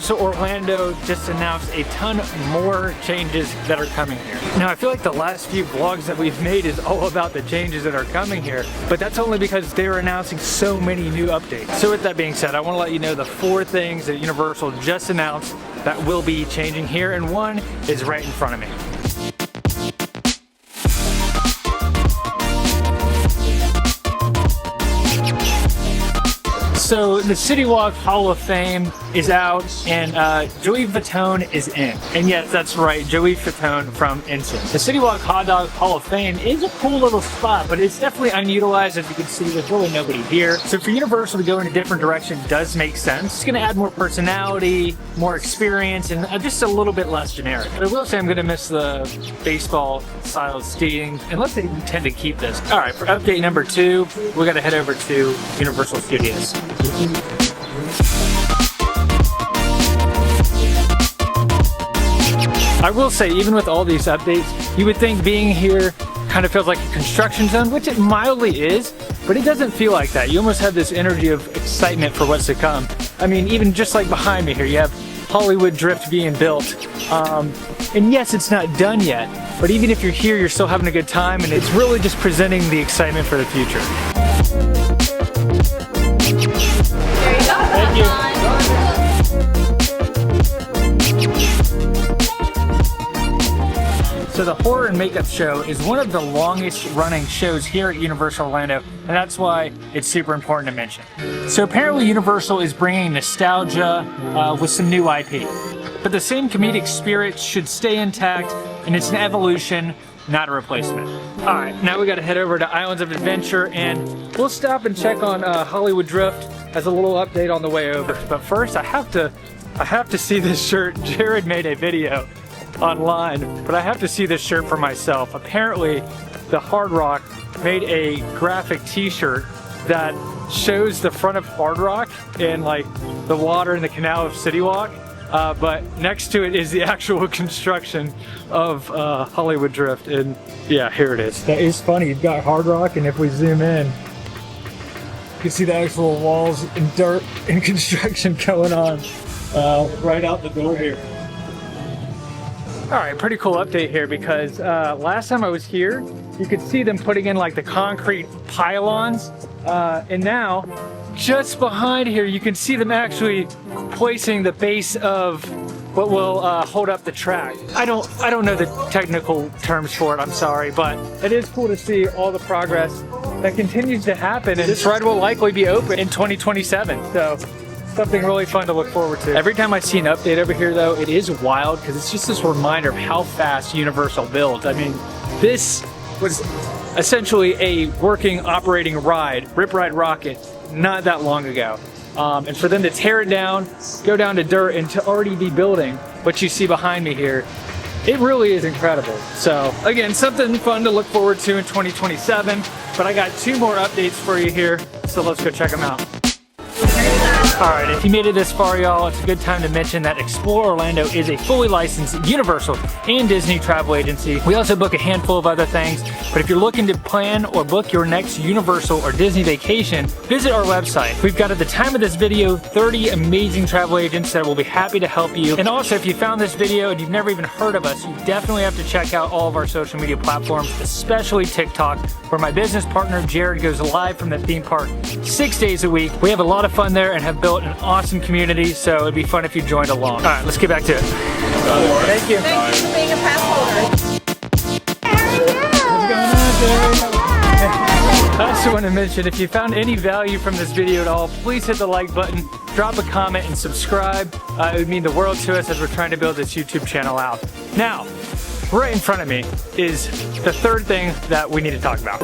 Universal Orlando just announced a ton more changes that are coming here. Now, I feel like the last few vlogs that we've made is all about the changes that are coming here, but that's only because they're announcing so many new updates. So with that being said, I want to let you know the 4 things that Universal just announced that will be changing here, and one is right in front of me. So the CityWalk Hall of Fame is out, and Joey Fatone is in. And yes, that's right, Joey Fatone from Ensign. The CityWalk Hot Dog Hall of Fame is a cool little spot, but it's definitely unutilized. As you can see, there's really nobody here. So for Universal to go in a different direction does make sense. It's gonna add more personality, more experience, and just a little bit less generic. But I will say I'm gonna miss the baseball style skating, unless they intend to keep this. All right, for update number 2, we gotta head over to Universal Studios. I will say, even with all these updates, you would think being here kind of feels like a construction zone, which it mildly is, but it doesn't feel like that. You almost have this energy of excitement for what's to come. I mean, even just like behind me here, you have Hollywood Drift being built. And yes, it's not done yet, but even if you're here, you're still having a good time, and it's really just presenting the excitement for the future. Thank you. So the Horror and Makeup Show is one of the longest running shows here at Universal Orlando, and that's why it's super important to mention. So apparently Universal is bringing nostalgia with some new IP, but the same comedic spirit should stay intact, and it's an evolution, not a replacement. All right, now we gotta head over to Islands of Adventure, and we'll stop and check on Hollywood Drift as a little update on the way over. But first, I have to see this shirt. Jared made a video online, but I have to see this shirt for myself. Apparently, the Hard Rock made a graphic t-shirt that shows the front of Hard Rock and like the water in the canal of CityWalk, but next to it is the actual construction of Hollywood Drift, and yeah, here it is. That is funny. You've got Hard Rock, and if we zoom in, you can see the actual walls and dirt and construction going on right out the door here. All right, pretty cool update here, because last time I was here, you could see them putting in like the concrete pylons, and now just behind here, you can see them actually placing the base of what will hold up the track. I don't know the technical terms for it, I'm sorry, but it is cool to see all the progress that continues to happen, and this ride will likely be open in 2027. So something really fun to look forward to. Every time I see an update over here though, it is wild, because it's just this reminder of how fast Universal builds. I mean, this was essentially a working, operating ride, Rip Ride Rocket, not that long ago. And for them to tear it down, go down to dirt, and to already be building what you see behind me here, it really is incredible. So again, something fun to look forward to in 2027, but I got 2 more updates for you here, so let's go check them out. Alright, if you made it this far, y'all, it's a good time to mention that Explore Orlando is a fully licensed Universal and Disney travel agency. We also book a handful of other things, but if you're looking to plan or book your next Universal or Disney vacation, visit our website. We've got, at the time of this video, 30 amazing travel agents that will be happy to help you. And also, if you found this video and you've never even heard of us, you definitely have to check out all of our social media platforms, especially TikTok, where my business partner Jared goes live from the theme park 6 days a week. We have a lot of fun there and have built an awesome community, so it'd be fun if you joined along. All right, let's get back to it. Thank you. Thank you for being a pass holder. What's going on, Jared? I also want to mention, if you found any value from this video at all, please hit the like button, drop a comment, and subscribe. It would mean the world to us as we're trying to build this YouTube channel out. Now, right in front of me is the 3rd thing that we need to talk about.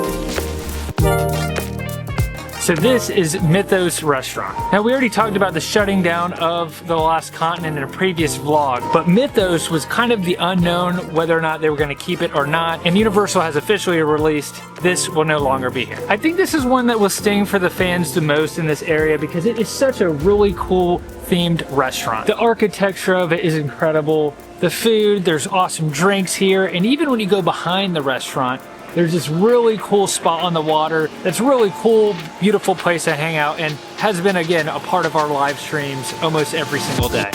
So this is Mythos Restaurant. Now, we already talked about the shutting down of the Lost Continent in a previous vlog, but Mythos was kind of the unknown whether or not they were going to keep it or not, and Universal has officially released this will no longer be here. I think this is one that will sting for the fans the most in this area, because it is such a really cool themed restaurant. The architecture of it is incredible. The food, there's awesome drinks here, and even when you go behind the restaurant, there's this really cool spot on the water that's really cool, beautiful place to hang out, and has been, again, a part of our live streams almost every single day.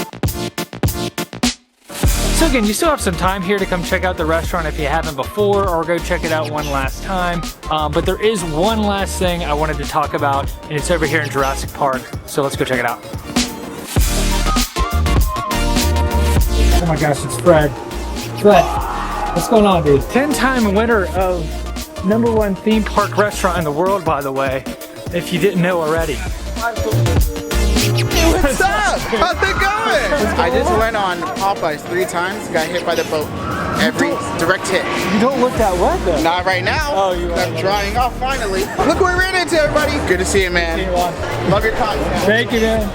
So again, you still have some time here to come check out the restaurant if you haven't before, or go check it out one last time. But there is one last thing I wanted to talk about, and it's over here in Jurassic Park. So let's go check it out. Oh my gosh, it's Fred. Fred, what's going on, dude? 10-time winner of #1 theme park restaurant in the world, by the way, if you didn't know already. Hey, what's up? How's it going? I just went on Popeyes 3 times, got hit by the boat. Every direct hit. You don't look that wet though. Not right now. Oh, you are. I'm drying off finally. Look what we ran into, everybody. Good to see you, man. Love your content. Thank you, man.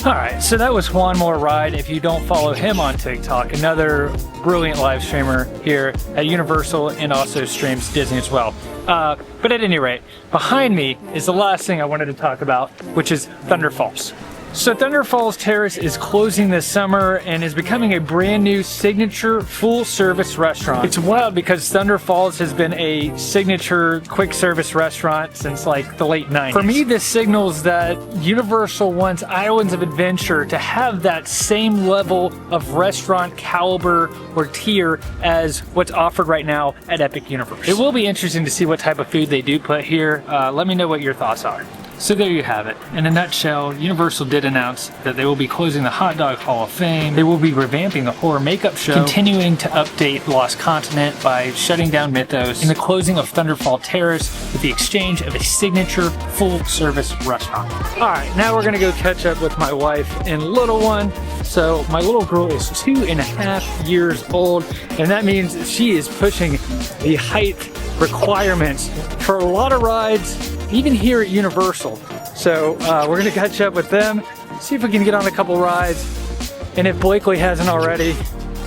All right, so that was One More Ride. If you don't follow him on TikTok, another brilliant live streamer here at Universal, and also streams Disney as well. But at any rate, behind me is the last thing I wanted to talk about, which is Thunder Falls. So Falls Terrace is closing this summer and is becoming a brand new signature full-service restaurant. It's wild because Thunder Falls has been a signature quick service restaurant since like the late 90s. For me, this signals that Universal wants Islands of Adventure to have that same level of restaurant caliber or tier as what's offered right now at Epic Universe. It will be interesting to see what type of food they do put here. Let me know what your thoughts are. So there you have it. In a nutshell, Universal did announce that they will be closing the Hot Dog Hall of Fame. They will be revamping the horror makeup show, continuing to update Lost Continent by shutting down Mythos, and the closing of Thunderfall Terrace with the exchange of a signature full-service restaurant. All right, now we're gonna go catch up with my wife and little one. So my little girl is 2.5 years old, and that means she is pushing the height requirements for a lot of rides, even here at Universal. So we're gonna catch up with them, see if we can get on a couple rides, and if Blakely hasn't already,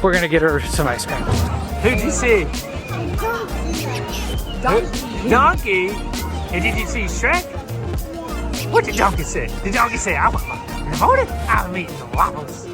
we're gonna get her some ice cream. Who'd you see? Donkey? And did you see Shrek? What did Donkey say? Did Donkey say, I want my motor? I'm eating the waffles.